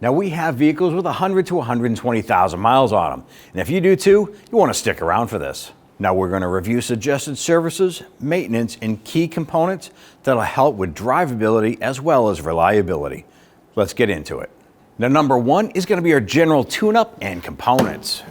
Now we have vehicles with 100 to 120,000 miles on them. And if you do too, you want to stick around for this. Now we're going to review suggested services, maintenance, and key components that'll help with drivability as well as reliability. Let's get into it. Now number one is going to be our general tune-up and components.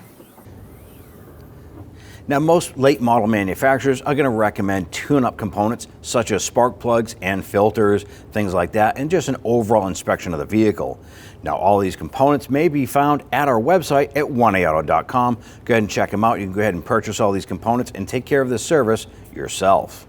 Now most late model manufacturers are going to recommend tune-up components such as spark plugs and filters, things like that, and just an overall inspection of the vehicle. Now all these components may be found at our website at 1aauto.com. Go ahead and check them out. You can go ahead and purchase all these components and take care of this service yourself.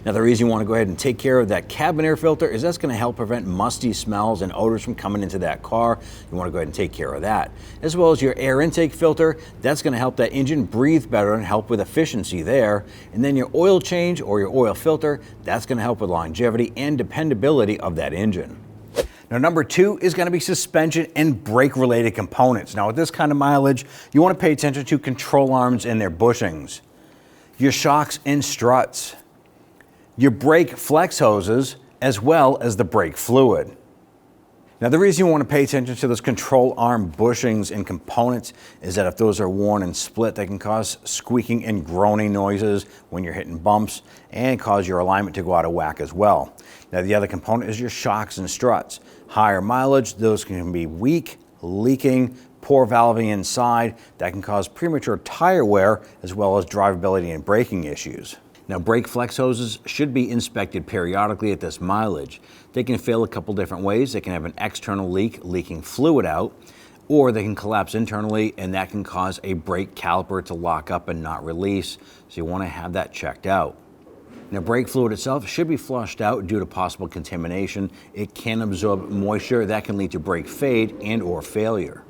Now the reason you want to go ahead and take care of that cabin air filter is that's going to help prevent musty smells and odors from coming into that car. You want to go ahead and take care of that. As well as your air intake filter, that's going to help that engine breathe better and help with efficiency there. And then your oil change or your oil filter, that's going to help with longevity and dependability of that engine. Now number two is going to be suspension and brake related components. Now with this kind of mileage, you want to pay attention to control arms and their bushings, your shocks and struts, your brake flex hoses, as well as the brake fluid. Now the reason you want to pay attention to those control arm bushings and components is that if those are worn and split, they can cause squeaking and groaning noises when you're hitting bumps and cause your alignment to go out of whack as well. Now the other component is your shocks and struts. Higher mileage, those can be weak, leaking, poor valving inside. That can cause premature tire wear as well as drivability and braking issues. Now brake flex hoses should be inspected periodically at this mileage. They can fail a couple different ways. They can have an external leak, leaking fluid out, or they can collapse internally and that can cause a brake caliper to lock up and not release. So you want to have that checked out. Now brake fluid itself should be flushed out due to possible contamination. It can absorb moisture that can lead to brake fade and or failure.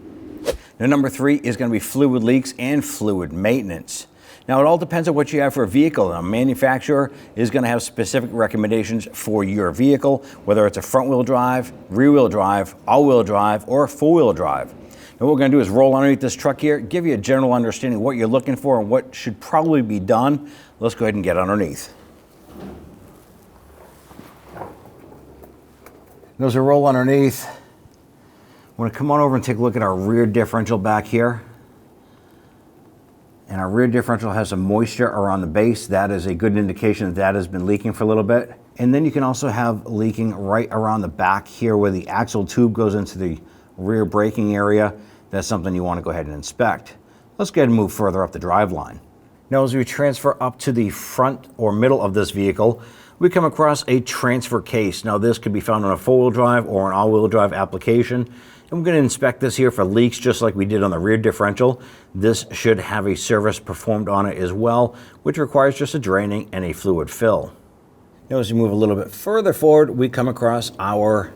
Now number three is going to be fluid leaks and fluid maintenance. Now it all depends on what you have for a vehicle. A manufacturer is going to have specific recommendations for your vehicle, whether it's a front wheel drive, rear wheel drive, all wheel drive, or four wheel drive. Now what we're going to do is roll underneath this truck here, give you a general understanding of what you're looking for and what should probably be done. Let's go ahead and get underneath. Now as we roll underneath, I'm going to come on over and take a look at our rear differential back here. And our rear differential has some moisture around the base. That is a good indication that that has been leaking for a little bit. And then you can also have leaking right around the back here where the axle tube goes into the rear braking area. That's something you want to go ahead and inspect. Let's go ahead and move further up the drive line. Now as we transfer up to the front or middle of this vehicle, we come across a transfer case. Now this could be found on a four-wheel drive or an all-wheel drive application. And we're going to inspect this here for leaks just like we did on the rear differential. This should have a service performed on it as well, which requires just a draining and a fluid fill. Now as we move a little bit further forward, we come across our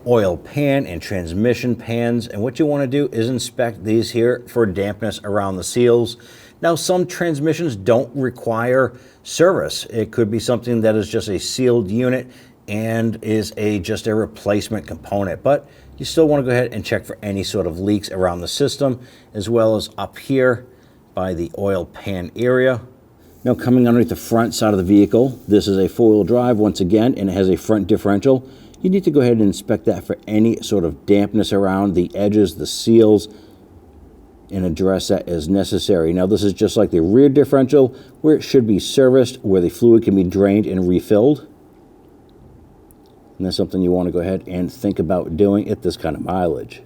oil pan and transmission pans. And what you want to do is inspect these here for dampness around the seals. Now some transmissions don't require service. It could be something that is just a sealed unit and is just a replacement component, but you still want to go ahead and check for any sort of leaks around the system, as well as up here by the oil pan area. Now coming underneath the front side of the vehicle, this is a four-wheel drive once again, and it has a front differential. You need to go ahead and inspect that for any sort of dampness around the edges, the seals, and address that as necessary. Now this is just like the rear differential, where it should be serviced, where the fluid can be drained and refilled. And that's something you want to go ahead and think about doing at this kind of mileage.